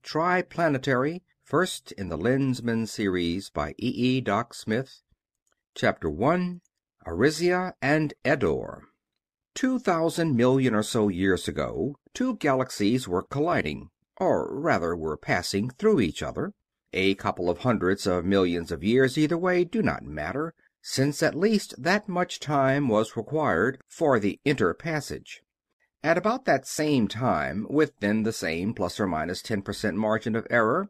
Triplanetary, first in the Lensman series by E. Doc Smith. Chapter 1, Arisia and Eddore. 2,000 million or so years ago, two galaxies were colliding, or rather were passing through each other. A couple of hundreds of millions of years either way do not matter, since at least that much time was required for the interpassage. At about that same time, within the same plus or minus 10% margin of error,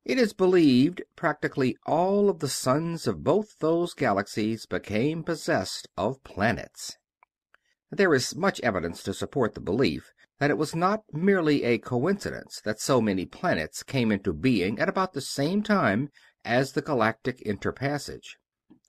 it is believed practically all of the suns of both those galaxies became possessed of planets. There is much evidence to support the belief that it was not merely a coincidence that so many planets came into being at about the same time as the galactic interpassage.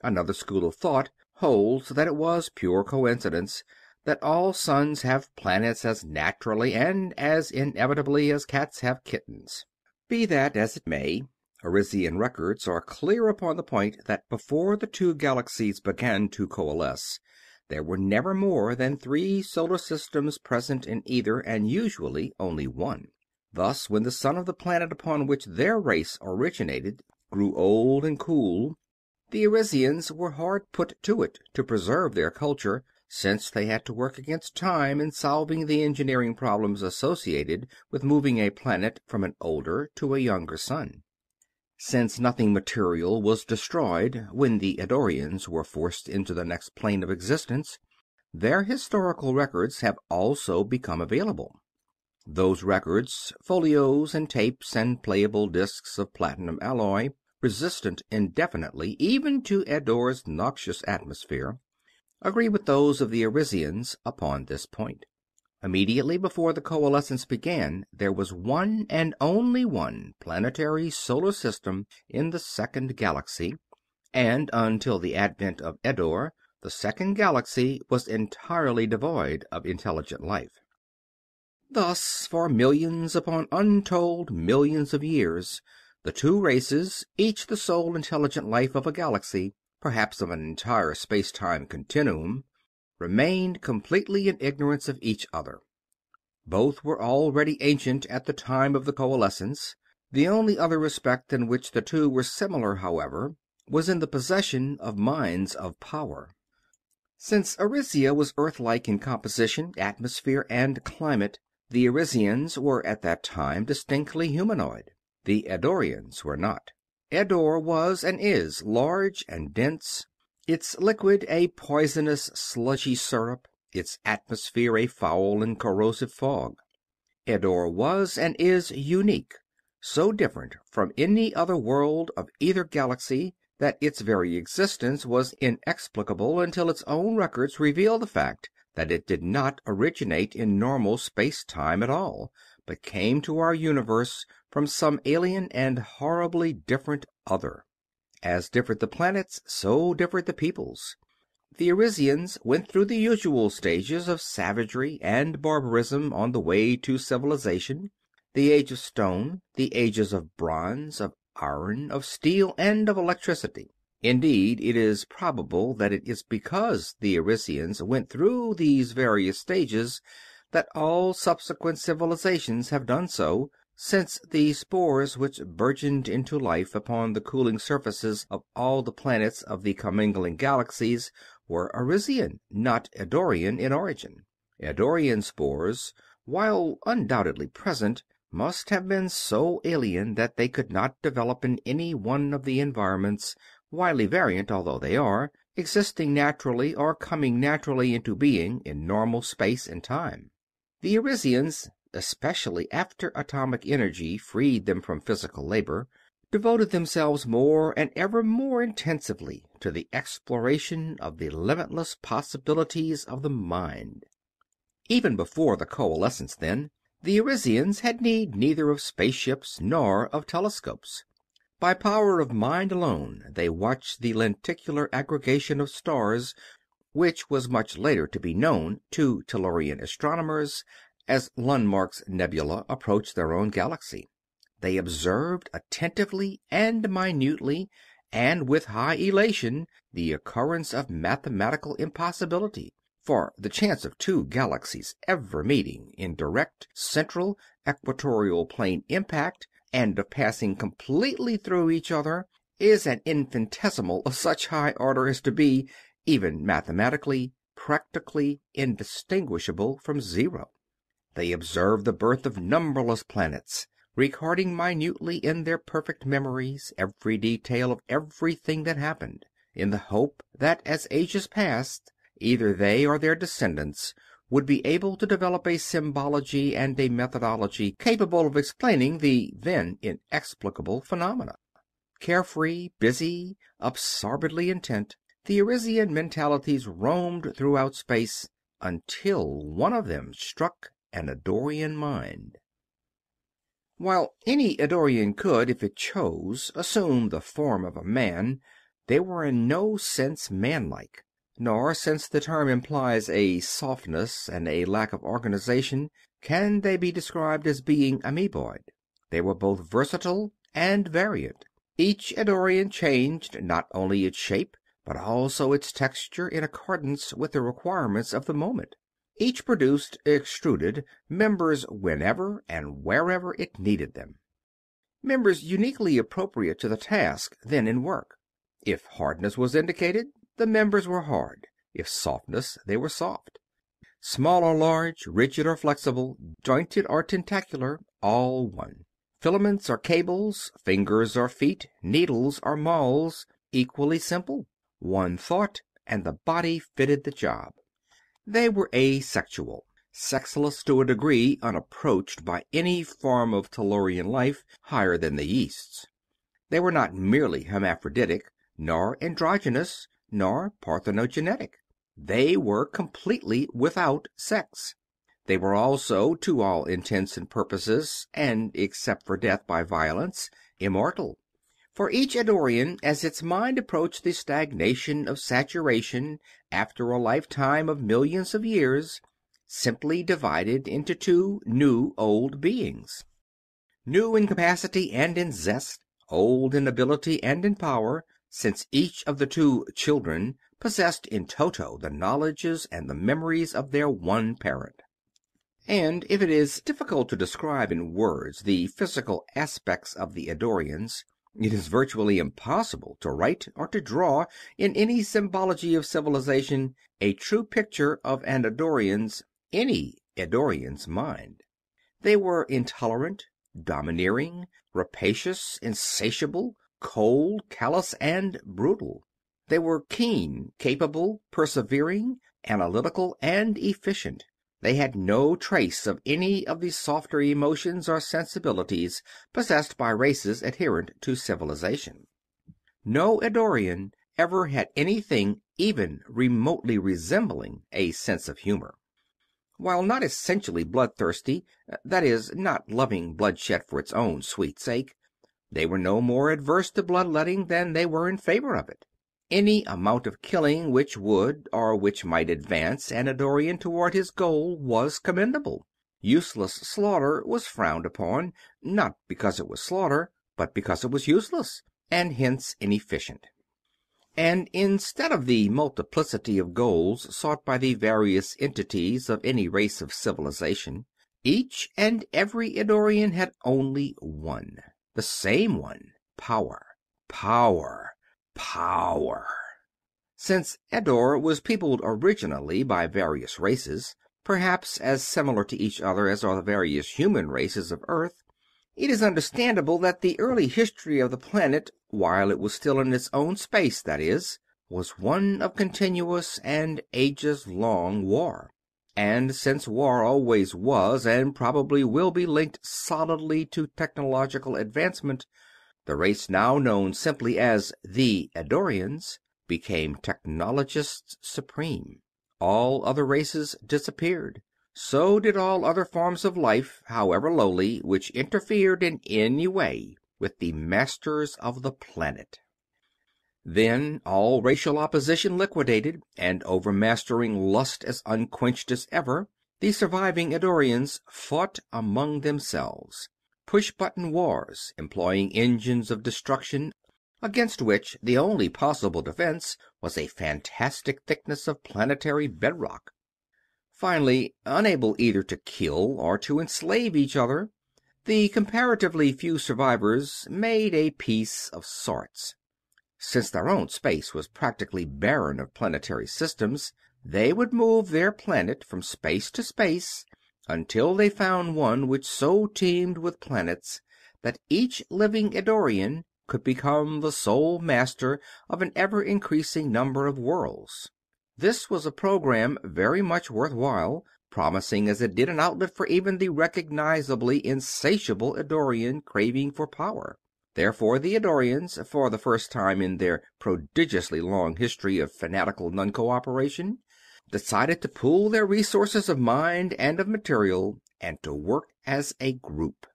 Another school of thought holds that it was pure coincidence that all suns have planets as naturally and as inevitably as cats have kittens. Be that as it may, Arisian records are clear upon the point that before the two galaxies began to coalesce, there were never more than 3 solar systems present in either, and usually only one. Thus, when the sun of the planet upon which their race originated grew old and cool, the Arisians were hard put to it to preserve their culture, since they had to work against time in solving the engineering problems associated with moving a planet from an older to a younger sun. Since nothing material was destroyed when the Eddorians were forced into the next plane of existence, their historical records have also become available. Those records, folios and tapes and playable discs of platinum alloy, resistant indefinitely even to Eddore's noxious atmosphere, agree with those of the Arisians upon this point. Immediately before the coalescence began, there was one and only one planetary solar system in the second galaxy, and until the advent of Eddore, the second galaxy was entirely devoid of intelligent life. Thus, for millions upon untold millions of years, the two races, each the sole intelligent life of a galaxy, perhaps of an entire space-time continuum, remained completely in ignorance of each other. Both were already ancient at the time of the coalescence. The only other respect in which the two were similar, however, was in the possession of minds of power. Since Arisia was Earth-like in composition, atmosphere, and climate, the Arisians were at that time distinctly humanoid. The Eddorians were not. Eddore was and is large and dense, its liquid a poisonous sludgy syrup, its atmosphere a foul and corrosive fog. Eddore was and is unique, so different from any other world of either galaxy that its very existence was inexplicable until its own records reveal the fact that it did not originate in normal space-time at all, but came to our universe from some alien and horribly different other. As differed the planets, so differed the peoples. The Arisians went through the usual stages of savagery and barbarism on the way to civilization: the age of stone, the ages of bronze, of iron, of steel, and of electricity. Indeed, it is probable that it is because the Arisians went through these various stages that all subsequent civilizations have done so, since the spores which burgeoned into life upon the cooling surfaces of all the planets of the commingling galaxies were Arisian, not Eddorian in origin. Eddorian spores, while undoubtedly present, must have been so alien that they could not develop in any one of the environments, widely variant although they are, existing naturally or coming naturally into being in normal space and time. The Arisians, especially after atomic energy freed them from physical labor, devoted themselves more and ever more intensively to the exploration of the limitless possibilities of the mind. Even before the coalescence, then, the Arisians had need neither of spaceships nor of telescopes. By power of mind alone they watched the lenticular aggregation of stars, which was much later to be known to Tellurian astronomers as Lundmark's nebula approached their own galaxy. They observed attentively and minutely, and with high elation, the occurrence of mathematical impossibility, for the chance of two galaxies ever meeting in direct central equatorial plane impact and of passing completely through each other, is an infinitesimal of such high order as to be, even mathematically, practically indistinguishable from zero. They observed the birth of numberless planets, recording minutely in their perfect memories every detail of everything that happened, in the hope that as ages passed, either they or their descendants would be able to develop a symbology and a methodology capable of explaining the then inexplicable phenomena. Carefree, busy, absorbedly intent, the Arisian mentalities roamed throughout space until one of them struck an Eddorian mind. While any Eddorian could, if it chose, assume the form of a man, they were in no sense manlike. Nor, since the term implies a softness and a lack of organization, can they be described as being amoeboid. They were both versatile and variant. Each Eddorian changed not only its shape, but also its texture in accordance with the requirements of the moment. Each produced, extruded, members whenever and wherever it needed them. Members uniquely appropriate to the task then in work. If hardness was indicated, the members were hard. If softness, they were soft. Small or large, rigid or flexible, jointed or tentacular, all one. Filaments or cables, fingers or feet, needles or mauls, equally simple. One thought, and the body fitted the job. They were asexual, sexless to a degree unapproached by any form of Tellurian life higher than the yeasts. They were not merely hermaphroditic, nor androgynous, nor parthenogenetic. They were completely without sex. They were also, to all intents and purposes, and except for death by violence, immortal. For each Eddorian, as its mind approached the stagnation of saturation after a lifetime of millions of years, simply divided into two new old beings. New in capacity and in zest, old in ability and in power, since each of the two children possessed in toto the knowledges and the memories of their one parent. And if it is difficult to describe in words the physical aspects of the Eddorians, it is virtually impossible to write or to draw in any symbology of civilization a true picture of an any Eddorian's mind. They were intolerant, domineering, rapacious, insatiable, cold, callous, and brutal. They were keen, capable, persevering, analytical, and efficient. They had no trace of any of the softer emotions or sensibilities possessed by races adherent to civilization. No Eddorian ever had anything even remotely resembling a sense of humor. While not essentially bloodthirsty, that is, not loving bloodshed for its own sweet sake, they were no more adverse to bloodletting than they were in favor of it. Any amount of killing which would, or which might advance an Eddorian toward his goal was commendable. Useless slaughter was frowned upon, not because it was slaughter, but because it was useless, and hence inefficient. And instead of the multiplicity of goals sought by the various entities of any race of civilization, each and every Eddorian had only one. The same one: power. Power. Power. Since Eddore was peopled originally by various races, perhaps as similar to each other as are the various human races of Earth, it is understandable that the early history of the planet, while it was still in its own space, that is, was one of continuous and ages-long war. And since war always was and probably will be linked solidly to technological advancement, the race now known simply as the Eddorians became technologists supreme. All other races disappeared. So did all other forms of life, however lowly, which interfered in any way with the masters of the planet. Then all racial opposition liquidated, and overmastering lust as unquenched as ever, the surviving Eddorians fought among themselves. Push-button wars, employing engines of destruction, against which the only possible defense was a fantastic thickness of planetary bedrock. Finally, unable either to kill or to enslave each other, The comparatively few survivors made a peace of sorts. Since their own space was practically barren of planetary systems, they would move their planet from space to space until they found one which so teemed with planets that each living Eddorian could become the sole master of an ever-increasing number of worlds. This was a program very much worthwhile, promising as it did an outlet for even the recognizably insatiable Eddorian craving for power. Therefore the Eddorians, for the first time in their prodigiously long history of fanatical non-cooperation, decided to pool their resources of mind and of material, and to work as a group.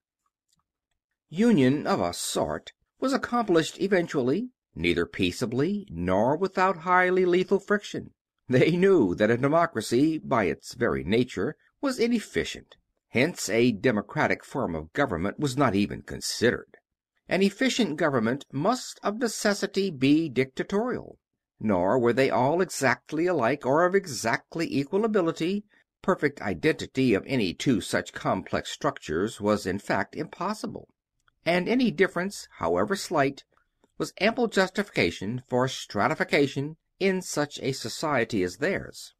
Union of a sort was accomplished eventually, neither peaceably nor without highly lethal friction. They knew that a democracy, by its very nature, was inefficient. Hence a democratic form of government was not even considered. An efficient government must of necessity be dictatorial. Nor were they all exactly alike or of exactly equal ability. Perfect identity of any two such complex structures was in fact impossible, and any difference, however slight, was ample justification for stratification in such a society as theirs.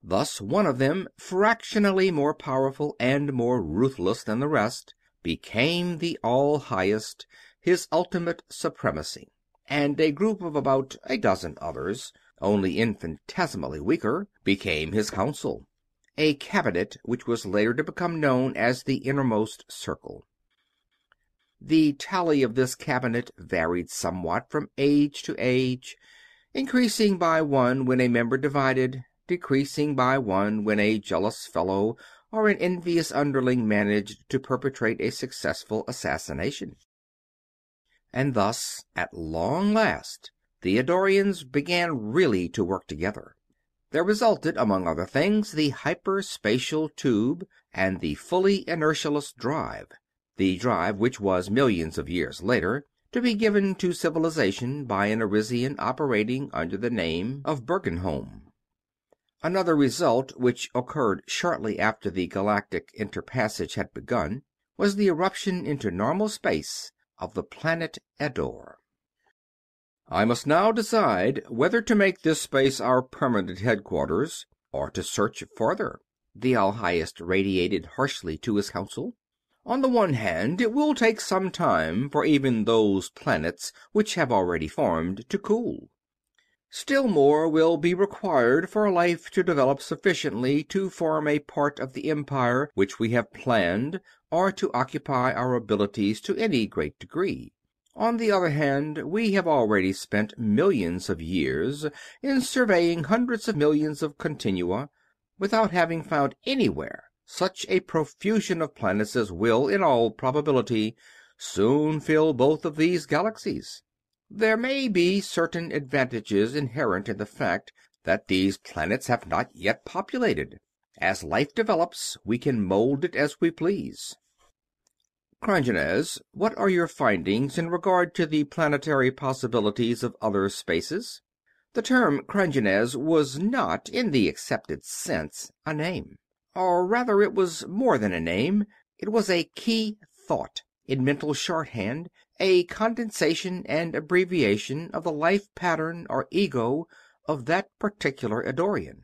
Thus one of them, fractionally more powerful and more ruthless than the rest, became the All-Highest, his ultimate supremacy, and a group of about a dozen others, only infinitesimally weaker, became his council, a cabinet which was later to become known as the Innermost Circle. The tally of this cabinet varied somewhat from age to age, increasing by one when a member divided, decreasing by one when a jealous fellow or an envious underling managed to perpetrate a successful assassination. And thus, at long last, the Eddorians began really to work together. There resulted, among other things, the hyperspatial tube and the fully inertialess drive, the drive which was, millions of years later, to be given to civilization by an Arisian operating under the name of Bergenholm. Another result, which occurred shortly after the galactic interpassage had begun, was the eruption into normal space of the planet Eddore. I must now decide whether to make this space our permanent headquarters, or to search farther, the All-Highest radiated harshly to his council. On the one hand, it will take some time for even those planets which have already formed to cool. Still more will be required for life to develop sufficiently to form a part of the empire which we have planned, or to occupy our abilities to any great degree. On the other hand, we have already spent millions of years in surveying hundreds of millions of continua, without having found anywhere such a profusion of planets as will, in all probability, soon fill both of these galaxies. There may be certain advantages inherent in the fact that these planets have not yet populated. As life develops, we can mold it as we please. Krongenes, what are your findings in regard to the planetary possibilities of other spaces? The term Krongenes was not, in the accepted sense, a name. Or rather, it was more than a name. It was a key thought, in mental shorthand, a condensation and abbreviation of the life pattern or ego of that particular Eddorian.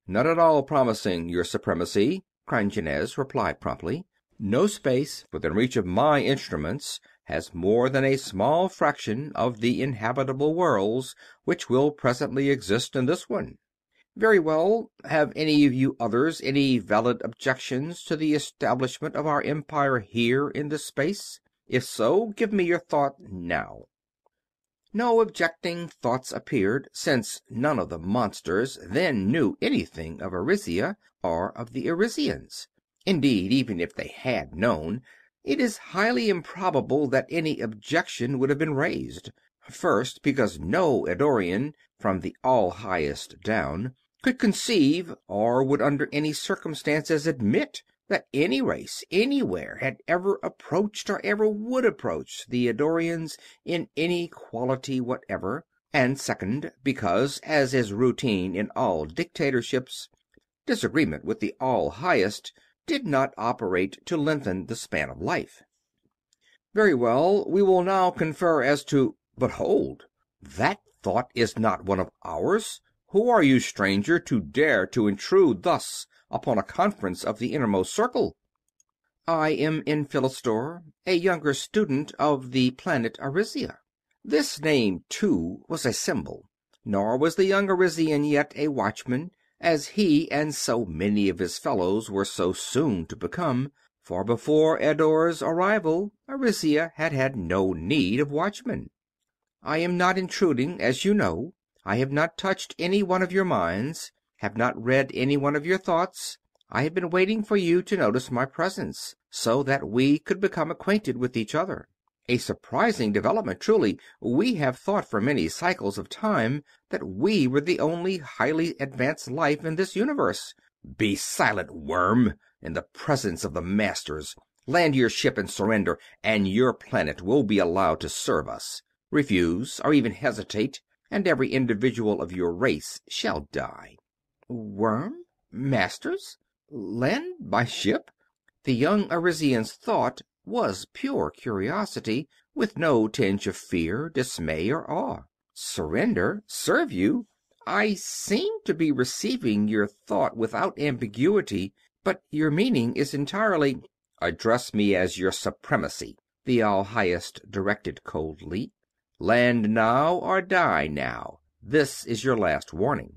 Not at all promising, Your Supremacy, Krongenes replied promptly. No space within reach of my instruments has more than a small fraction of the inhabitable worlds which will presently exist in this one. Very well. Have any of you others any valid objections to the establishment of our empire here in this space? If so, give me your thought now. No objecting thoughts appeared, since none of the monsters then knew anything of Arisia or of the Arisians. Indeed, even if they had known, it is highly improbable that any objection would have been raised. First, because no Eddorian, from the All-Highest down, could conceive, or would under any circumstances admit, that any race, anywhere, had ever approached or ever would approach the Eddorians in any quality whatever. And second, because, as is routine in all dictatorships, disagreement with the All-Highest did not operate to lengthen the span of life. Very well, we will now confer as to... But hold! That thought is not one of ours. Who are you, stranger, to dare to intrude thus upon a conference of the innermost circle? I am Enphilistor, a younger student of the planet Arisia. This name, too, was a symbol, nor was the young Arisian yet a watchman, as he and so many of his fellows were so soon to become, for before Eddore's arrival Arisia had had no need of watchmen. I am not intruding, as you know. I have not touched any one of your minds, have not read any one of your thoughts. I have been waiting for you to notice my presence, so that we could become acquainted with each other. A surprising development, truly. We have thought for many cycles of time that we were the only highly advanced life in this universe. Be silent, worm! In the presence of the Masters, land your ship and surrender, and your planet will be allowed to serve us. Refuse, or even hesitate, and every individual of your race shall die. Worm? Masters? Land my ship? The young Arisian's thought was pure curiosity, with no tinge of fear, dismay, or awe. Surrender? Serve you? I seem to be receiving your thought without ambiguity, but your meaning is entirely... Address me as your supremacy, the All-Highest directed coldly. Land now or die now. This is your last warning.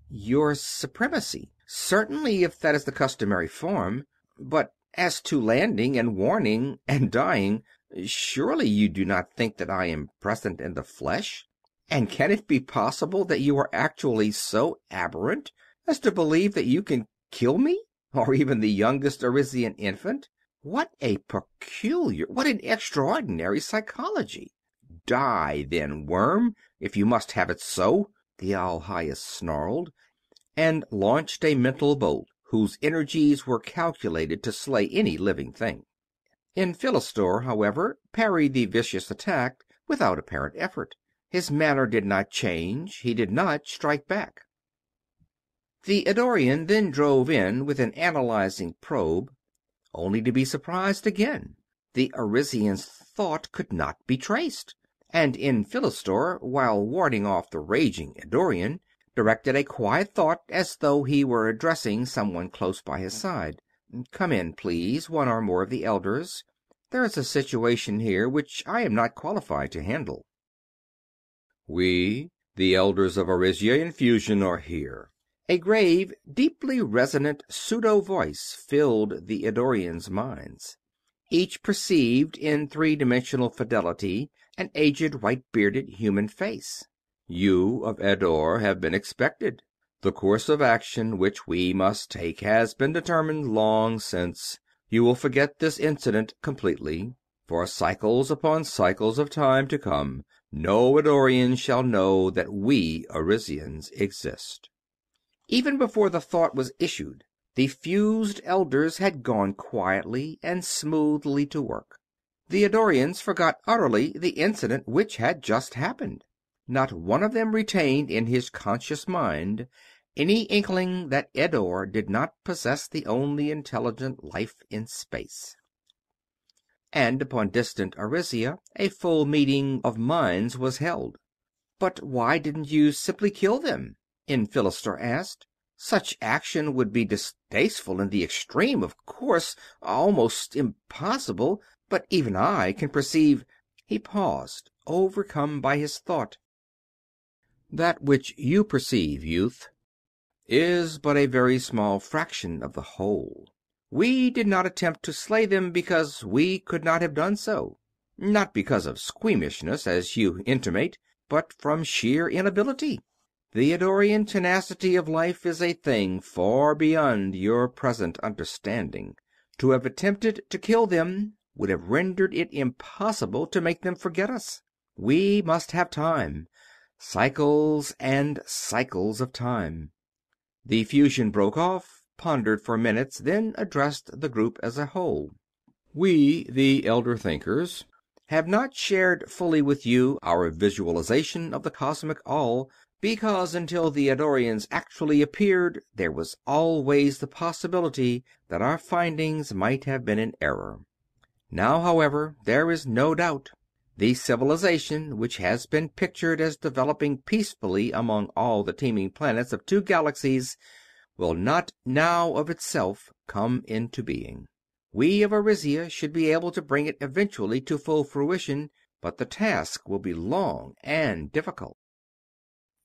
Your supremacy? Certainly, if that is the customary form. But as to landing and warning and dying, surely you do not think that I am present in the flesh? And can it be possible that you are actually so aberrant as to believe that you can kill me, or even the youngest Arisian infant? What a peculiar, what an extraordinary psychology! Die, then, worm, if you must have it so, the All-Highest snarled, and launched a mental bolt whose energies were calculated to slay any living thing. Enphilistor, however, parried the vicious attack without apparent effort. His manner did not change, he did not strike back. The Eddorian then drove in with an analyzing probe, only to be surprised again. The Arisian's thought could not be traced, and Enphilistor, while warding off the raging Eddorian, directed a quiet thought as though he were addressing someone close by his side. Come in, please, one or more of the elders. There is a situation here which I am not qualified to handle. We, the elders of Arisia Infusion, are here. A grave, deeply resonant pseudo-voice filled the Eddorians' minds. Each perceived in three-dimensional fidelity an aged, white-bearded human face. You of Eddore have been expected. The course of action which we must take has been determined long since. You will forget this incident completely. For cycles upon cycles of time to come, no Eddorian shall know that we Arisians exist. Even before the thought was issued, the fused elders had gone quietly and smoothly to work. The Eddorians forgot utterly the incident which had just happened. Not one of them retained in his conscious mind any inkling that Eddore did not possess the only intelligent life in space. And upon distant Arisia a full meeting of minds was held. "But why didn't you simply kill them?" Enphilistor asked. "Such action would be distasteful in the extreme, of course, almost impossible, but even I can perceive—" He paused, overcome by his thought. "That which you perceive, youth, is but a very small fraction of the whole. We did not attempt to slay them because we could not have done so. Not because of squeamishness, as you intimate, but from sheer inability. The Eddorian tenacity of life is a thing far beyond your present understanding. To have attempted to kill them would have rendered it impossible to make them forget us. We must have time, cycles and cycles of time." The fusion broke off, pondered for minutes, then addressed the group as a whole. "We, the Elder Thinkers, have not shared fully with you our visualization of the cosmic All because until the Eddorians actually appeared, there was always the possibility that our findings might have been in error. Now, however, there is no doubt. The civilization which has been pictured as developing peacefully among all the teeming planets of 2 galaxies will not now of itself come into being. We of Arisia should be able to bring it eventually to full fruition, but the task will be long and difficult.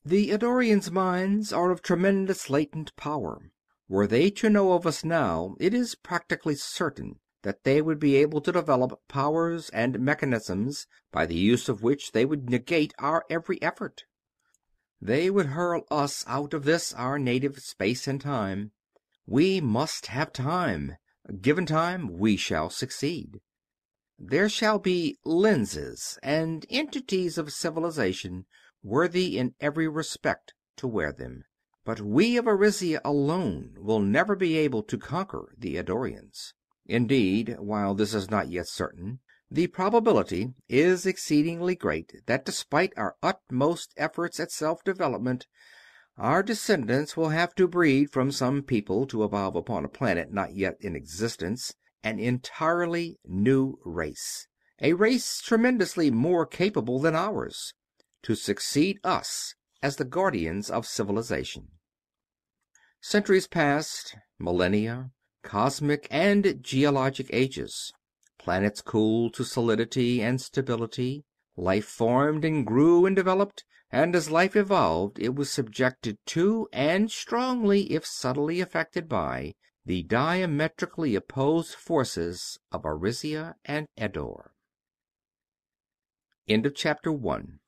The Eddorians' minds are of tremendous latent power. Were they to know of us now, it is practically certain that they would be able to develop powers and mechanisms by the use of which they would negate our every effort. They would hurl us out of this our native space and time. We must have time. Given time, we shall succeed. There shall be lenses and entities of civilization worthy in every respect to wear them. But we of Arisia alone will never be able to conquer the Eddorians. Indeed, while this is not yet certain, the probability is exceedingly great that despite our utmost efforts at self-development, our descendants will have to breed from some people to evolve upon a planet not yet in existence an entirely new race, a race tremendously more capable than ours, to succeed us as the guardians of civilization. Centuries passed, millennia, cosmic and geologic ages. Planets cooled to solidity and stability. Life formed and grew and developed, and as life evolved it was subjected to, and strongly if subtly affected by, the diametrically opposed forces of Arisia and Eddore. End of chapter 1.